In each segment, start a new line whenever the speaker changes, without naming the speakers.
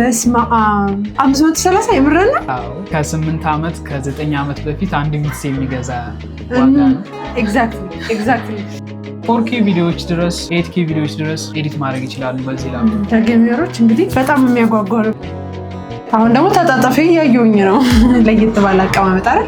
በስመ አብ 530 የምረና?
አዎ ከ8 ዓመት ከ9 ዓመት በፊት አንድ ቢትስ የሚገዛ ዋጋ ነው።
ኤግዛክትሊ
4K ቪዲዮዎች ድረስ 8K ቪዲዮዎች ድረስ ኤዲት ማድረግ ይችላሉ በዚህ ላፕቶፕ።
ለጌመሮች እንግዲህ በጣም የሚያጓጓ ነው። አሁን ደግሞ ተጣጣፊ እያየሁኝ ነው። ለየት ባለ አቀማመጥ አይደል?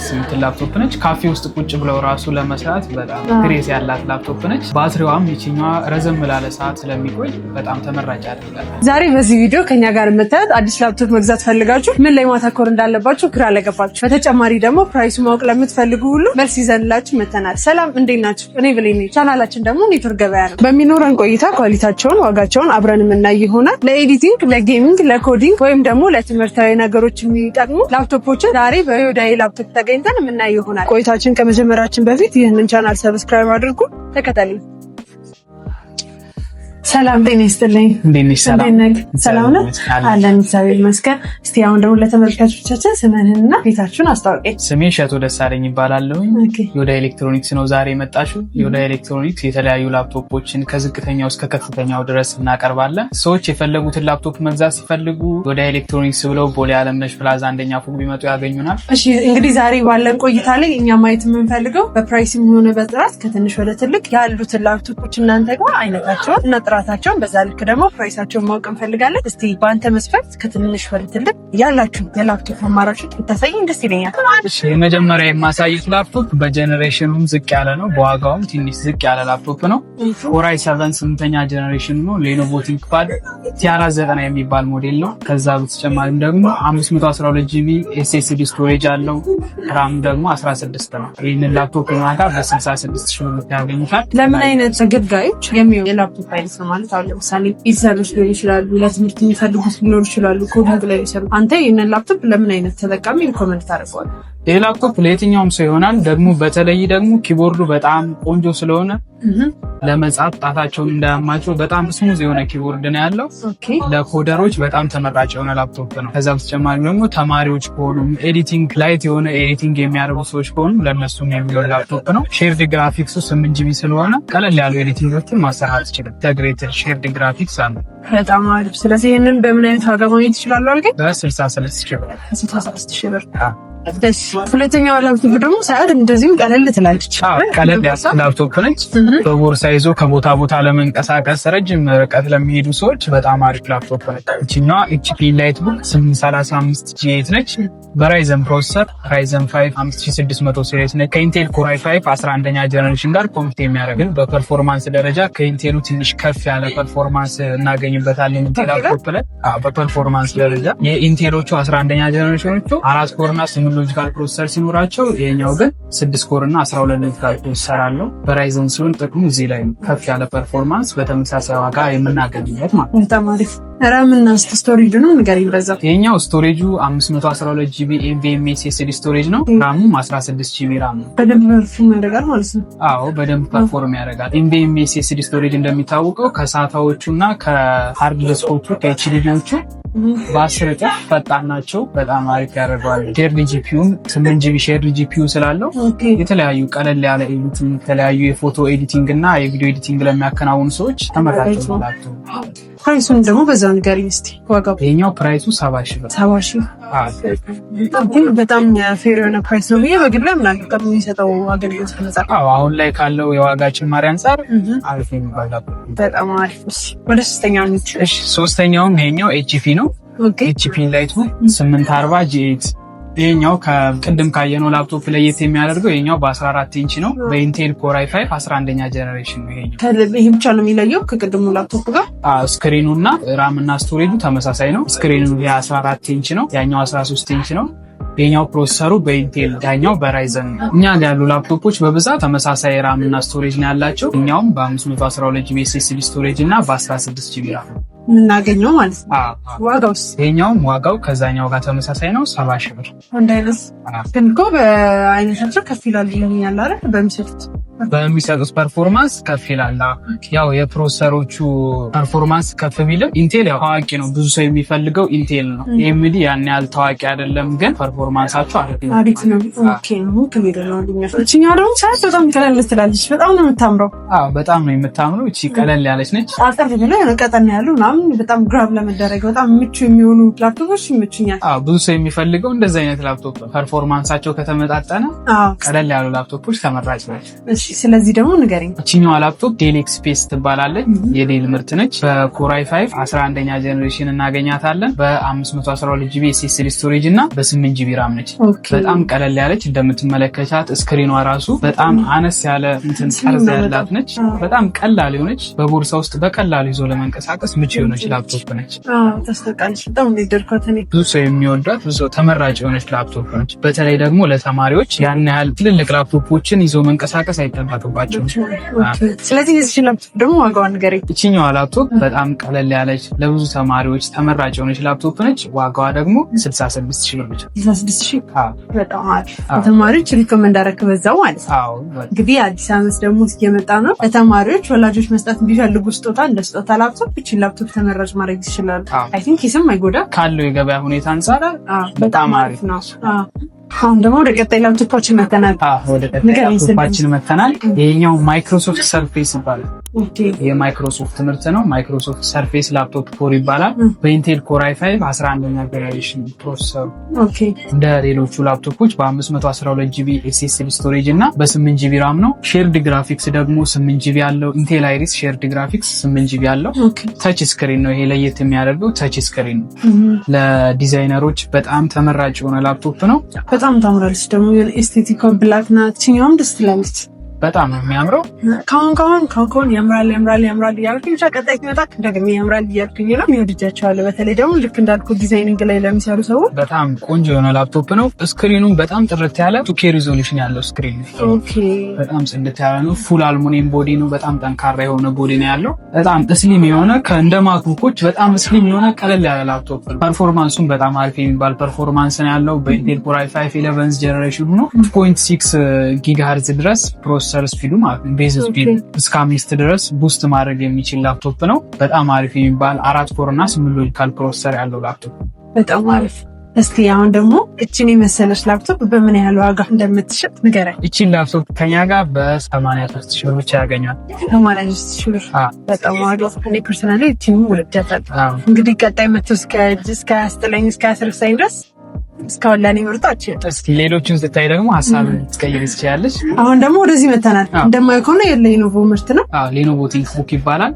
ስምንት ላፕቶፕ ነች። ካፌ ውስጥ ቁጭ ብለው ራሱ ለመስራት በጣም ግሬስ ያላት ላፕቶፕ ነች። ባትሪዋም ይችኛዋ ረዘም ላለ ሰዓት ስለሚቆይ በጣም ተመራጭ ያደርጋል።
ዛሬ በዚህ ቪዲዮ ከኛ ጋር የምታዩት አዲስ ላፕቶፕ መግዛት ፈልጋችሁ ምን ላይ ማተኮር እንዳለባችሁ ግራ ለገባችሁ፣ በተጨማሪ ደግሞ ፕራይሱ ማወቅ ለምትፈልጉ ሁሉ መልስ ይዘንላችሁ መተናል። ሰላም እንዴት ናችሁ? እኔ ብሌን ነኝ። ቻናላችን ደግሞ ኔትወርክ ገበያ ነው። በሚኖረን ቆይታ ኳሊቲያቸውን፣ ዋጋቸውን አብረን የምናይ ይሆናል። ለኤዲቲንግ፣ ለጌሚንግ፣ ለኮዲንግ ወይም ደግሞ ለትምህርታዊ ነገሮች የሚጠቅሙ ላፕቶፖችን ዛሬ በዮዳይ ላፕቶፕ ተገኝተን የምናይ ይሆናል። ቆይታችን ከመጀመራችን በፊት ይህንን ቻናል ሰብስክራይብ አድርጉ፣ ተከታተሉ። ሰላም ጤና ይስጥልኝ። ሰላም ነው አለን፣ እግዚአብሔር ይመስገን። እስቲ አሁን ደግሞ ለተመልካቾቻችን ስምህንና ቤታችሁን አስተዋውቀኝ።
ስሜ እሸቱ ደሳለኝ ይባላለሁ። ዮዳይ ኤሌክትሮኒክስ ነው ዛሬ የመጣሽው። ዮዳይ ኤሌክትሮኒክስ የተለያዩ ላፕቶፖችን ከዝቅተኛው እስከ ከፍተኛው ድረስ እናቀርባለን። ሰዎች የፈለጉትን ላፕቶፕ መግዛት ሲፈልጉ ዮዳይ ኤሌክትሮኒክስ ብለው ቦሌ አለምነሽ ፕላዛ አንደኛ ፎቅ ቢመጡ ያገኙናል።
እሺ እንግዲህ ዛሬ ባለን ቆይታ ላይ እኛ ማየት የምንፈልገው በፕራይስም ሆነ በጥራት ከትንሽ ወደ ትልቅ ያሉትን ላፕቶፖች እናንተ ጋር አይነታቸውን እና ጥራታቸውን በዛ ልክ ደግሞ ፕራይሳቸውን ማወቅ እንፈልጋለን። እስቲ በአንተ መስፈርት ከትንሽ ወደ ትልቅ ያላችሁ የላፕቶፕ አማራጮች ብታሳይኝ ደስ ይለኛል።
እሺ የመጀመሪያ የማሳየት ላፕቶፕ በጀነሬሽኑም ዝቅ ያለ ነው፣ በዋጋውም ትንሽ ዝቅ ያለ ላፕቶፕ ነው። ኮራይ 7 8ኛ ጀነሬሽን ነው። ሌኖቮ ቲንክፓድ ቲ490 የሚባል ሞዴል ነው። ከዛ በተጨማሪም ደግሞ 512 ጂቢ ኤስኤስዲ ስቶሬጅ አለው። ራም ደግሞ 16 ነው። ይህንን ላፕቶፕ ዋጋ በ66 ሺህ ብር ያገኙታል።
ለምን አይነት ተገልጋዮች የሚሆን የላፕቶፕ አይነት ነው ማለት? አሁን ለምሳሌ ኢንተርኔት ሊሆን ይችላሉ፣ ለትምህርት የሚፈልጉት ሊኖር ይችላሉ፣ ኮዲንግ ላይ ይሰሩ። አንተ ይህንን ላፕቶፕ ለምን አይነት ተጠቃሚ ሪኮመንድ ታደርገዋለህ?
ይህ ላፕቶፕ ለየትኛውም ሰው ይሆናል። ደግሞ በተለይ ደግሞ ኪቦርዱ በጣም ቆንጆ ስለሆነ ለመጻፍ ጣታቸውን እንዳያማቸው በጣም ስሙዝ የሆነ ኪቦርድ ነው ያለው። ለኮደሮች በጣም ተመራጭ የሆነ ላፕቶፕ ነው። ከዛ በተጨማሪ ደግሞ ተማሪዎች ከሆኑ ኤዲቲንግ ላይት የሆነ ኤዲቲንግ የሚያደርጉ ሰዎች ከሆኑ ለእነሱም የሚሆን ላፕቶፕ ነው። ሼርድ ግራፊክሱ 8 ጂቢ ስለሆነ ቀለል ያሉ ኤዲቲንጎችን ማሰራት ይችላል። ኢንተግሬትድ ሼርድ ግራፊክስ አለ።
በጣም አሪፍ። ስለዚህ ይህንን በምን አይነት ዋጋ ማግኘት ይችላሉ አልከኝ?
በ66 ሺህ ብር።
66 ሺህ ብር። ሁለተኛው ላፕቶፕ ደግሞ ሰዓት እንደዚህም ቀለል ትላለች።
ቀለል ያለ ላፕቶፕ ነች። በቦርሳ ይዞ ከቦታ ቦታ ለመንቀሳቀስ ረጅም ርቀት ለሚሄዱ ሰዎች በጣም አሪፍ ላፕቶፕ ነች። እቺኛዋ HP ላይትቡክ 835 G8 ነች። በራይዘን ፕሮሰሰር ራይዘን 5 5600 ሲሪስ ነች። ከኢንቴል ኮር i5 11ኛ ጀነሬሽን ጋር ኮምፒት የሚያደርግ በፐርፎርማንስ ደረጃ ከኢንቴሉ ትንሽ ከፍ ያለ ፐርፎርማንስ እናገኝበታለን። ኢንቴል ላፕቶፕ ላይ በፐርፎርማንስ ደረጃ የኢንቴሎቹ 11ኛ ጀነሬሽኖቹ 4 ኮርና 8 ሎጂካል ፕሮሰሰር ሲኖራቸው ይሄኛው ግን 6 ኮር እና 12 ሎጂካል ፕሮሰሰር አለው። በራይዘን ሲሆን ጥቅሙ እዚህ ላይ ነው። ከፍ ያለ ፐርፎርማንስ በተመሳሳይ ዋጋ የምናገኝበት ማለት ነው።
በጣም አሪፍ። ራም እና ስቶሬጁ ነው ንገሪኝ በዛ።
ይሄኛው ስቶሬጁ 512 ጂቢ NVMe SSD ስቶሬጅ ነው። ራሙም 16 ጂቢ ራም ነው።
በደንብ ፐርፎርም ያደርጋል ማለት ነው።
አዎ በደንብ ፐርፎርም ያደርጋል። NVMe SSD ስቶሬጅ እንደሚታወቀው ከሳታዎቹና ከሃርድ ዲስኮቹ ከኤችዲዲዎቹ በ10 እጥፍ ፈጣን ናቸው። በጣም አሪፍ ያደርገዋል። ሼርድ ጂፒዩም 8 ጂቢ ሼርድ ጂፒዩ ስላለው የተለያዩ ቀለል ያለ ኤዲቲንግ፣ የተለያዩ የፎቶ ኤዲቲንግ እና የቪዲዮ ኤዲቲንግ ለሚያከናውኑ ሰዎች ተመራጭ ነው።
ፕራይሱን ደግሞ በዛው ንገሪኝ እስቲ ዋጋው።
ይሄኛው ፕራይሱ 70 ሺህ ብር።
70 ሺህ በጣም ፌር የሆነ ፕራይስ ነው ብዬ በግል ላይ ምናምን ቀጥሎ የሚሰጠው አገልግሎት ከነጻ።
አሁን ላይ ካለው የዋጋ ጭማሪ አንጻር አሪፍ የሚባል
በጣም አሪፍ። ወደ ሶስተኛው ነው።
እሺ ሶስተኛውም ይሄኛው HP ነው። HP ላይትቡክ 840 G8። ይሄኛው ከቅድም ካየነው ላፕቶፕ ለየት የሚያደርገው ይሄኛው በ14 ኢንች ነው። በኢንቴል ኮር i5 11ኛ ጀነሬሽን ነው።
ይሄ ብቻ ነው የሚለየው ከቅድሙ ላፕቶፕ ጋር።
ስክሪኑና ራም እና ስቶሬጁ ተመሳሳይ ነው። ስክሪኑ የ14 ኢንች ነው፣ ያኛው 13 ኢንች ነው። ይሄኛው ፕሮሰሰሩ በኢንቴል ያኛው በራይዘን ነው። እኛ ጋር ያሉ ላፕቶፖች በብዛት ተመሳሳይ ራም እና ስቶሬጅ ነው ያላቸው። እኛውም በ512 GB SSD ስቶሬጅ እና በ16 GB ራም ነው
የምናገኘው ማለት ነው። ዋጋውስ?
ይሄኛውም ዋጋው ከዛኛው ጋር ተመሳሳይ ነው፣ 70 ሺህ ብር።
አንድ አይነት ግን እኮ በአይነታቸው ከፍ ይላል ይለኛል አይደል? በሚሰጡት
በሚሰጡት ፐርፎርማንስ ከፍ ይላል። ያው የፕሮሰሰሮቹ ፐርፎርማንስ ከፍ ቢልም ኢንቴል ያው ታዋቂ ነው፣ ብዙ ሰው የሚፈልገው ኢንቴል ነው። ኤኤምዲ ያን ያህል ታዋቂ አይደለም፣ ግን ፐርፎርማንሳቸው አሪፍ ነው።
ኦኬ ነው ከሚደለው እቺኛው ደግሞ ሳይት በጣም ቀለል ትላለች። በጣም ነው የምታምረው።
በጣም ነው የምታምረው። እቺ ቀለል ያለች ነች።
አጠር ብለው ቀጠን ያሉ ምናምን በጣም ግራብ ለመደረግ በጣም ምቹ የሚሆኑ ላፕቶፖች ይመቹኛል።
ብዙ ሰው የሚፈልገው እንደዚህ አይነት ላፕቶፕ ፐርፎርማንሳቸው ከተመጣጠነ ቀለል ያሉ ላፕቶፖች ተመራጭ ናቸው።
እሺ ስለዚህ ደግሞ ንገረኝ።
እቺኛዋ ላፕቶፕ ዴል ኤክስፔስ ትባላለች። የዴል ምርት ነች። በኮራይ 5 11ኛ ጀነሬሽን እናገኛታለን። በ512 ጂቢ ኤስኤስዲ ስቶሬጅ እና በ8 ጂቢ ራም ነች። በጣም ቀለል ያለች እንደምትመለከቻት ስክሪኗ ራሱ በጣም አነስ ያለ እንትን ጠርዝ ያላት ነች። በጣም ቀላል የሆነች በቦርሳ ውስጥ በቀላሉ ይዞ ለመንቀሳቀስ ምቹ የሆነች ላፕቶፕ ነች።
ተስተቃለች። በጣም እንደደርኳት እኔ
ብዙ ሰው የሚወዷት ብዙ ተመራጭ የሆነች ላፕቶፕ ነች። በተለይ ደግሞ ለተማሪዎች ያን ያህል ትልልቅ ላፕቶፖችን ይዞ መንቀሳቀስ አይጠበቅባቸውም።
ስለዚህ እዚህ ላፕቶፕ ደግሞ ዋጋዋን ንገረኝ።
እቺኛዋ ላፕቶፕ በጣም ቀለል ያለች ለብዙ ተማሪዎች ተመራጭ የሆነች ላፕቶፕ ነች። ዋጋዋ ደግሞ 66,000 ብር ነች።
66,000 በጣም አሪፍ። ተማሪዎች ሪኮመንድ አደረክ በዛው ማለት ነው። እንግዲህ አዲስ ዓመት ደግሞ እየመጣ ነው። ለተማሪዎች ወላጆች መስጠት ቢፈልጉ ስጦታ እንደ ስጦታ ላፕቶፕ እቺን ላፕቶፕ ተመራጭ ማድረግ ይችላሉ። አይ ቲንክ ይስም አይጎዳ ካለው የገበያ ሁኔታ አንፃር በጣም አሪፍ ነው። አሁን ደግሞ ወደ ቀጣይ ላፕቶፓችን መተናል።
ወደ ቀጣይ ላፕቶፓችን መተናል። ይሄኛው ማይክሮሶፍት ሰርፌስ ይባላል። የማይክሮሶፍት ምርት ነው። ማይክሮሶፍት ሰርፌስ ላፕቶፕ ኮር ይባላል። በኢንቴል ኮር i5 11ኛ ጀነሬሽን ፕሮሰሰሩ እንደ ሌሎቹ ላፕቶፖች በ512 ጂቢ ኤስኤስዲ ስቶሬጅ እና በ8 ጂቢ ራም ነው። ሼርድ ግራፊክስ ደግሞ 8 ጂቢ ያለው ኢንቴል አይሪስ ሼርድ ግራፊክስ 8 ጂቢ ያለው ታች ስክሪን ነው። ይሄ ለየት የሚያደርገው ታች ስክሪን ነው። ለዲዛይነሮች በጣም ተመራጭ የሆነ ላፕቶፕ ነው።
በጣም ታምራለች። ደግሞ ኤስቴቲክ ብላክ ናት። እቺኛውም ደስ ትላለች።
በጣም ነው የሚያምረው።
ካሁን ያምራል እያልኩኝ ብቻ ቀጣይ ሲመጣ ደግሞ ያምራል እያልኩኝ ነው የሚወድጃቸዋለሁ። በተለይ ደግሞ ልክ እንዳልኩ ዲዛይኒንግ ላይ ለሚሰሩ ሰዎች በጣም
ቆንጆ የሆነ ላፕቶፕ ነው። ስክሪኑ በጣም ጥርት ያለ 2K ሪዞሉሽን ያለው ስክሪን ነው። በጣም ጽድት ያለ ነው። ፉል አልሙኒየም ቦዲ ነው። በጣም ጠንካራ የሆነ ቦዲ ነው ያለው። በጣም ስሊም የሆነ እንደ ማክቡኮች በጣም ስሊም የሆነ ቀለል ያለ ላፕቶፕ ነው። ፐርፎርማንሱም በጣም አሪፍ የሚባል ፐርፎርማንስ ነው ያለው። በኢንቴል ኮር i5 11th ጀነሬሽን ሆኖ 2.6 ጊጋሄርዝ ድረስ ፕሮሰሰር ስፒዱ ማለት ነው። ቤዝ ስፒድ እስከ 5 ድረስ ቡስት ማድረግ የሚችል ላፕቶፕ ነው። በጣም አሪፍ የሚባል 4 ኮር እና 8 ሎጂካል ፕሮሰሰር ያለው ላፕቶፕ
በጣም አሪፍ። እስቲ አሁን ደግሞ እቺን የመሰለች ላፕቶፕ በምን ያህል ዋጋ እንደምትሸጥ ንገረኝ።
እቺን ላፕቶፕ ከኛ ጋር በ83,000 ብር ብቻ ያገኛል።
83,000 ብር በጣም ዋጋ። እኔ ፐርሰናሊ እቺን ወድጃታለሁ። እንግዲህ ቀጣይ መጥቶ እስከ 29 እስከ 10 ድረስ እስካሁን ለኔ ምርጣችሁ።
እስቲ ሌሎችን ስታይ ደግሞ ሀሳብን ትቀይር ትችላለች።
አሁን ደግሞ ወደዚህ መተናል። እንደማይሆን ከሆነ የሌኖቮ ምርት ነው።
ሌኖቮ ቲንክቡክ ይባላል።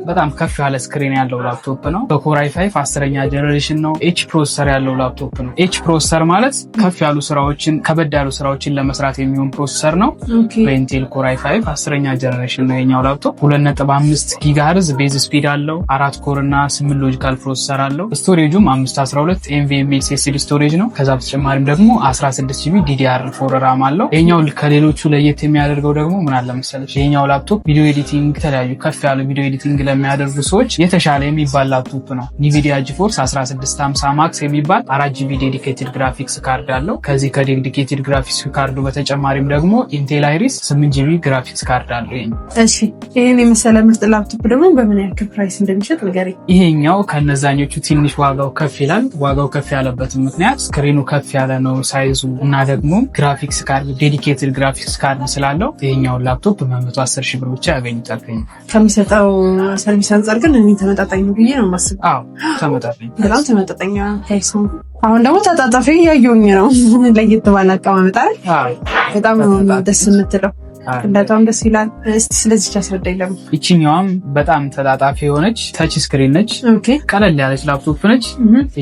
በጣም ከፍ ያለ ስክሪን ያለው ላፕቶፕ ነው። በኮር i5 10ኛ ጀነሬሽን ነው። ኤች ፕሮሰሰር ያለው ላፕቶፕ ነው። ኤች ፕሮሰሰር ማለት ከፍ ያሉ ስራዎችን ከበድ ያሉ ስራዎችን ለመስራት የሚሆን ፕሮሰሰር ነው። በኢንቴል ኮር i5 10ኛ ጀነሬሽን ነው የኛው ላፕቶፕ። 2.5 ጊጋሄርዝ ቤዝ ስፒድ አለው። 4 ኮር እና 8 ሎጂካል ፕሮሰሰር አለው። ስቶሬጁም 512 NVMe SSD ስቶሬጅ ነው። ከዛ በተጨማሪም ደግሞ 16 ጂቢ DDR4 ራም አለው። ይሄኛው ከሌሎቹ ለየት የሚያደርገው ደግሞ ምን አለ መሰለሽ፣ ይሄኛው ላፕቶፕ ቪዲዮ ኤዲቲንግ ተለያዩ ከፍ ያሉ ቪዲዮ ኤዲቲንግ ለሚያደርጉ ሰዎች የተሻለ የሚባል ላፕቶፕ ነው። NVIDIA GeForce 1650 ማክስ የሚባል 4 ጂቢ ዴዲኬትድ ግራፊክስ ካርድ አለው። ከዚህ ከዴዲኬትድ ግራፊክስ ካርዱ በተጨማሪም ደግሞ ኢንቴል አይሪስ 8 ጂቢ ግራፊክስ ካርድ አለው።
እሺ ይሄን የመሰለ ምርጥ ላፕቶፕ ደግሞ በምን ያክል ፕራይስ እንደሚሸጥ ንገረኝ።
ይሄኛው ከነዛኞቹ ትንሽ ዋጋው ከፍ ይላል። ዋጋው ከፍ ያለበት ምክንያት ስክሪኑ ከፍ ያለ ነው ሳይዙ እና ደግሞ ግራፊክስ ካርድ ዴዲኬትድ ግራፊክስ ካርድ ስላለው ይሄኛውን ላፕቶፕ በ110,000 ብር ብቻ ያገኙታል።
ከሚሰጠው ሰርቪስ አንጻር ግን እኔ ተመጣጣኝ ነው ብዬ ነው የማስበው።
አዎ ተመጣጣኝ፣
በጣም ተመጣጣኝ ፕራይስ ነው። አሁን ደግሞ ተጣጣፊ እያየሁኝ ነው። ለየት ባለ አቀማመጥ በጣም ደስ የምትለው በጣም ደስ ይላል። እስቲ ስለዚህ አስረዳኝ። ለምን
እቺኛዋም በጣም ተጣጣፊ የሆነች ታች ስክሪን ነች። ቀለል ያለች ላፕቶፕ ነች።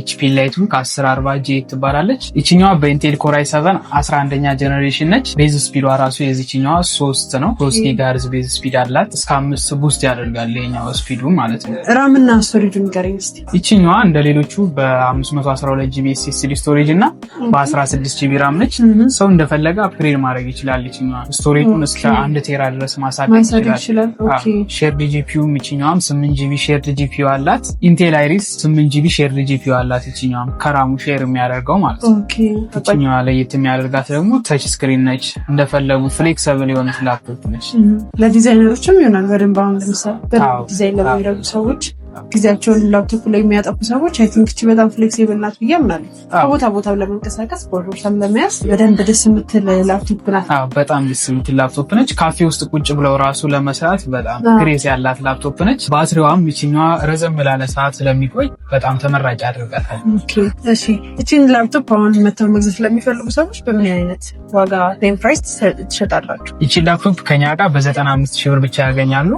HP Lightbook 1040G ትባላለች። እቺኛዋ በኢንቴል ኮር i7 11ኛ ጀነሬሽን ነች። ቤዝ ስፒዷ ራሱ የዚህኛዋ 3 ነው። 3 ጊጋሄርዝ ቤዝ ስፒድ አላት። እስከ 5 ቡስት ያደርጋል የኛው ስፒዱ ማለት ነው።
ራም እና ስቶሬጅ ንገረኝ እስቲ።
እቺኛዋ እንደሌሎቹ በ512 GB SSD ስቶሬጅ እና በ16 GB ራም ነች። ሰው እንደፈለገ አፕግሬድ ማድረግ ይችላል። እቺኛዋ ስቶሬጁን እስከ 1 ቴራ ድረስ ማሳደግ ይችላል። ሼርድ ጂፒዩ ይችኛዋም 8 ጂቢ ሼርድ ጂፒዩ አላት። ኢንቴል አይሪስ 8 ጂቢ ሼርድ ጂፒዩ አላት። ይችኛዋም ከራሙ ሼር የሚያደርገው ማለት ነው። ይችኛዋ ለየት የሚያደርጋት ደግሞ ታች ስክሪን ነች። እንደፈለጉ ፍሌክሲብል የሆነች ላፕቶፕ ነች።
ለዲዛይነሮችም ይሆናል በደንብ። አሁን ለምሳሌ ዲዛይን ለሚያደርጉ ሰዎች ጊዜያቸውን ላፕቶፕ ላይ የሚያጠፉ ሰዎች አይ ቲንክ እቺ በጣም ፍሌክሲብል ናት ብዬ አምናለሁ። ከቦታ ቦታ ለመንቀሳቀስ ቦርሳም ለመያዝ በደንብ ደስ የምትል ላፕቶፕ ናት።
በጣም ደስ የምትል ላፕቶፕ ነች። ካፌ ውስጥ ቁጭ ብለው ራሱ ለመስራት በጣም ግሬስ ያላት ላፕቶፕ ነች። ባትሪዋም ይችኛዋ ረዘም ላለ ሰዓት ስለሚቆይ በጣም ተመራጭ ያደርጋታል።
እሺ እቺን ላፕቶፕ አሁን መተው መግዛት ለሚፈልጉ ሰዎች በምን አይነት ዋጋ ቴም ፕራይስ ትሸጣላችሁ?
ይቺን ላፕቶፕ ከኛ ጋር በ95 ሺህ ብር ብቻ ያገኛሉ።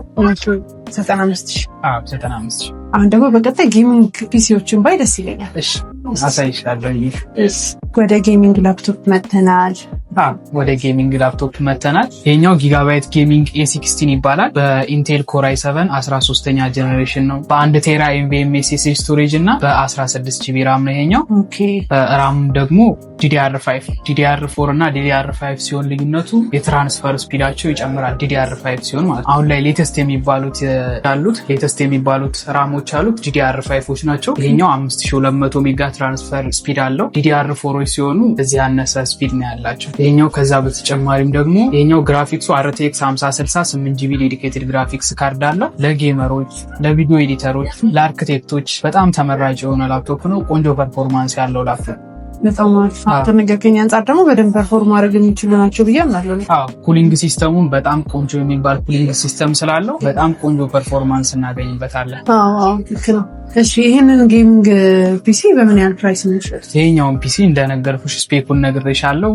95 ሺህ?
95 ሺህ።
አሁን ደግሞ በቀጣይ ጌሚንግ ፒሲዎችን ባይ ደስ ይለኛል።
እሺ አሳይሻለሁ።
ወደ ጌሚንግ ላፕቶፕ መተናል።
ወደ ጌሚንግ ላፕቶፕ መተናል። ይሄኛው ጊጋባይት ጌሚንግ A16 ይባላል። በኢንቴል ኮር i7 13ኛ ጀነሬሽን ነው። በ1 ቴራ NVMe SSD ስቶሬጅ እና በ16 ጂቢ ራም ነው ይሄኛው። ራም ደግሞ DDR4 እና DDR5 ሲሆን ልዩነቱ የትራንስፈር ስፒዳቸው ይጨምራል። DDR5 ሲሆን ማለት አሁን ላይ ሌተስት የሚባሉት ራሞች አሉት DDR5ዎች ናቸው። ይሄኛው 5200 ሜጋ ትራንስፈር ስፒድ አለው። DDR4ዎች ሲሆኑ እዚህ ያነሰ ስፒድ ነው ያላቸው። ይሄኛው ከዛ በተጨማሪም ደግሞ ይሄኛው ግራፊክሱ RTX 5060 8 GB ዴዲኬትድ ግራፊክስ ካርድ አለው። ለጌመሮች፣ ለቪዲዮ ኤዲተሮች፣ ለአርክቴክቶች በጣም ተመራጭ የሆነ ላፕቶፕ ነው። ቆንጆ ፐርፎርማንስ ያለው ላፕቶፕ
በጣም ከነገርከኝ አንጻር ደግሞ በደንብ ፐርፎርም ማድረግ የሚችሉ ናቸው ብዬ አምናለሁ።
ኩሊንግ ሲስተሙን በጣም ቆንጆ የሚባል ኩሊንግ ሲስተም ስላለው በጣም ቆንጆ ፐርፎርማንስ እናገኝበታለን።
ልክ ነው። እሺ ይሄንን ጌሚንግ ፒሲ በምን ያህል ፕራይስ ነው?
ይሄኛውን ፒሲ እንደነገርኩሽ ስፔኩን ነግሬሻለሁ።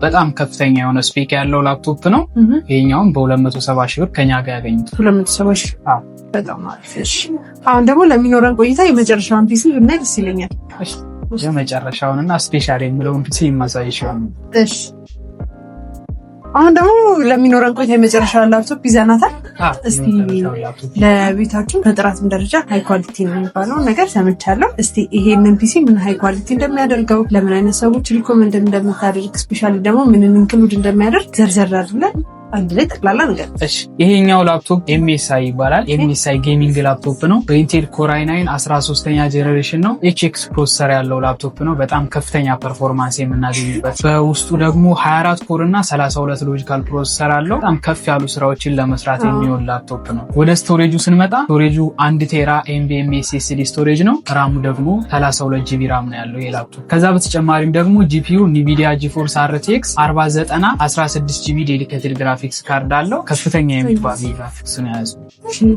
በጣም ከፍተኛ የሆነ ስፔክ ያለው ላፕቶፕ ነው። ይሄኛውን በ270 ሺህ ብር ከኛ ጋር ያገኙት። 270 ሺህ?
በጣም አሪፍ። እሺ አሁን ደግሞ ለሚኖረን ቆይታ የመጨረሻውን ፒሲ ብናይ ደስ ይለኛል።
የመጨረሻውንና ስፔሻል የሚለውን ፒሲ የማሳይሽው።
እሺ አሁን ደግሞ ለሚኖረን ቆይታ የመጨረሻውን ላፕቶፕ ይዘናታል። እስቲ ለቤታችሁ በጥራትም ደረጃ ሃይ ኳሊቲ ነው የሚባለው ነገር ሰምቻለሁ። እስቲ ይሄንን ፒሲ ምን ሃይ ኳሊቲ እንደሚያደርገው፣ ለምን አይነት ሰዎች ሪኮመንድ እንደምታደርግ፣ ስፔሻሊ ደግሞ ምንን ኢንክሉድ እንደሚያደርግ ዘርዘር አድርገን አንድ ላይ ጠቅላላ ነገር።
እሺ ይሄኛው ላፕቶፕ MSI ይባላል። MSI ጌሚንግ ላፕቶፕ ነው። በኢንቴል ኮር i9 13ኛ ጀነሬሽን ነው። HX ፕሮሰሰር ያለው ላፕቶፕ ነው። በጣም ከፍተኛ ፐርፎርማንስ የምናገኝበት። በውስጡ ደግሞ 24 ኮር እና 32 ሎጂካል ፕሮሰሰር አለው። በጣም ከፍ ያሉ ስራዎችን ለመስራት የሚሆን ላፕቶፕ ነው። ወደ ስቶሬጁ ስንመጣ ስቶሬጁ 1 ቴራ NVMe SSD ስቶሬጅ ነው። ራሙ ደግሞ 32 ጂቢ ራም ነው ያለው ይሄ ላፕቶፕ። ከዛ በተጨማሪም ደግሞ GPU NVIDIA GeForce RTX 4090 16 ጂቢ ዴዲኬትድ ግራፊክስ ካርድ አለው። ከፍተኛ የሚባል ግራፊክስ ነው ያዘው።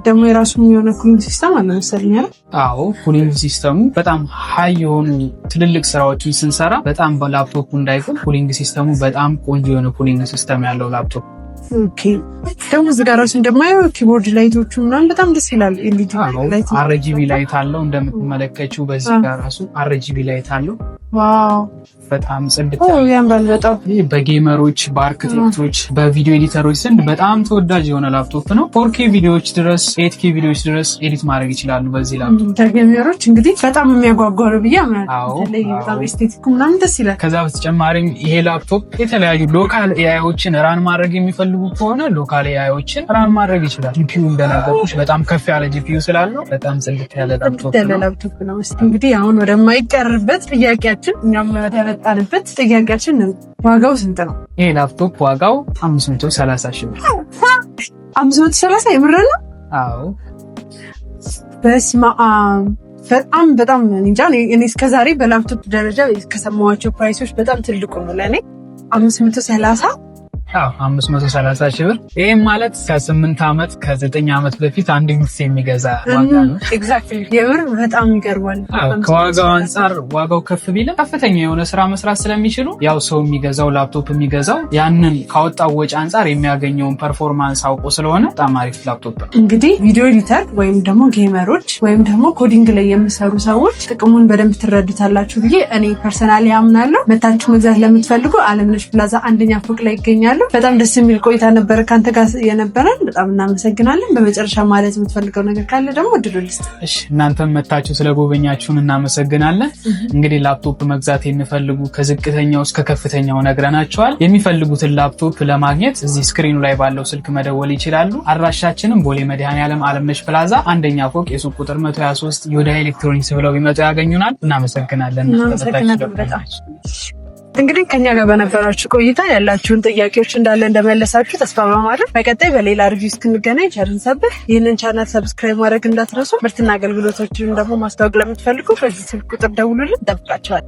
ደግሞ የራሱ የሆነ ኩሊንግ ሲስተም አለ መሰለኝ አይደል?
አዎ ኩሊንግ ሲስተሙ በጣም ሃይ የሆኑ ትልልቅ ስራዎችን ስንሰራ በጣም በላፕቶፑ እንዳይቆም ኩሊንግ ሲስተሙ በጣም ቆንጆ የሆነ ኩሊንግ ሲስተም ያለው ላፕቶፕ።
ኦኬ ደግሞ እዚህ ጋር ራሱ እንደማየው ኪቦርድ ላይቶቹ ምናምን በጣም ደስ ይላል።
RGB ላይት አለው እንደምትመለከችው። በዚህ ጋር ራሱ RGB ላይት አለው።
ዋው
በጣም ጽድት
ያምራል በጣም።
ይህ በጌመሮች፣ በአርክቴክቶች፣ በቪዲዮ ኤዲተሮች ዘንድ በጣም ተወዳጅ የሆነ ላፕቶፕ ነው። 4K ቪዲዮዎች ድረስ 8K ቪዲዮዎች ድረስ ኤዲት ማድረግ ይችላሉ በዚህ ላፕቶፕ።
ለጌመሮች እንግዲህ በጣም የሚያጓጓ ነው ብዬ አምናለሁ። በጣም ኤስቴቲኩ ምናምን ደስ ይላል።
ከዛ በተጨማሪም ይሄ ላፕቶፕ የተለያዩ ሎካል ኤአይዎችን ራን ማድረግ የሚፈልጉ ከሆነ ሎካል ኤአይዎችን ራን ማድረግ ይችላል። ጂፒዩ እንደነገርኩሽ በጣም ከፍ ያለ ጂፒዩ ስላለው በጣም ጽድት ያለ
ላፕቶፕ ነው። እንግዲህ አሁን ወደማይቀርበት ጥያቄያችን እኛም ያመጣንበት ጥያቄያችን ነው። ዋጋው ስንት ነው?
ይሄ ላፕቶፕ ዋጋው 530 ሺህ ብር።
530 የምር ነው?
አዎ።
በስመ አብ በጣም እንጃ። እኔ እስከዛሬ በላፕቶፕ ደረጃ ከሰማኋቸው ፕራይሶች በጣም ትልቁ ነው ለእኔ 530
530 ሺህ ብር። ይህም ማለት ከ8 ዓመት ከ9 ዓመት በፊት አንድ ጊዜ የሚገዛ ዋጋ ነው።
ኤግዛክትሊ የምር በጣም ይገርማል።
ከዋጋው አንጻር ዋጋው ከፍ ቢልም ከፍተኛ የሆነ ስራ መስራት ስለሚችሉ ያው ሰው የሚገዛው ላፕቶፕ የሚገዛው ያንን ካወጣው ወጪ አንጻር የሚያገኘውን ፐርፎርማንስ አውቆ ስለሆነ በጣም አሪፍ ላፕቶፕ ነው።
እንግዲህ ቪዲዮ ኤዲተር ወይም ደግሞ ጌመሮች ወይም ደግሞ ኮዲንግ ላይ የሚሰሩ ሰዎች ጥቅሙን በደንብ ትረዱታላችሁ ብዬ እኔ ፐርሰናሊ አምናለሁ። መታችሁ መግዛት ለምትፈልጉ አለምነሽ ፕላዛ አንደኛ ፎቅ ላይ ይገኛሉ። አመሰግናለሁ። በጣም ደስ የሚል ቆይታ ነበር ካንተ ጋር የነበረን። በጣም እናመሰግናለን። በመጨረሻ ማለት የምትፈልገው ነገር ካለ ደግሞ እድሉ ልስጥ።
እሺ፣ እናንተም መታችሁ ስለጎበኛችሁን እናመሰግናለን። እንግዲህ ላፕቶፕ መግዛት የሚፈልጉ ከዝቅተኛው እስከ ከፍተኛው ነግረናቸዋል። የሚፈልጉትን ላፕቶፕ ለማግኘት እዚህ ስክሪኑ ላይ ባለው ስልክ መደወል ይችላሉ። አድራሻችንም ቦሌ መድኃኔዓለም አለምነሽ ፕላዛ አንደኛ ፎቅ የሱቅ ቁጥር 123 ዮዳ ኤሌክትሮኒክስ ብለው ቢመጡ ያገኙናል። እናመሰግናለን።
በጣም እንግዲህ ከኛ ጋር በነበራችሁ ቆይታ ያላችሁን ጥያቄዎች እንዳለ እንደመለሳችሁ ተስፋ በማድረግ በቀጣይ በሌላ ሪቪው እስክንገናኝ ቸርን ሰብህ። ይህንን ቻናል ሰብስክራይብ ማድረግ እንዳትረሱ። ምርትና አገልግሎቶችን ደግሞ ማስታወቅ ለምትፈልጉ በዚህ ስልክ ቁጥር ደውሉልን፣ እንጠብቃችኋለን።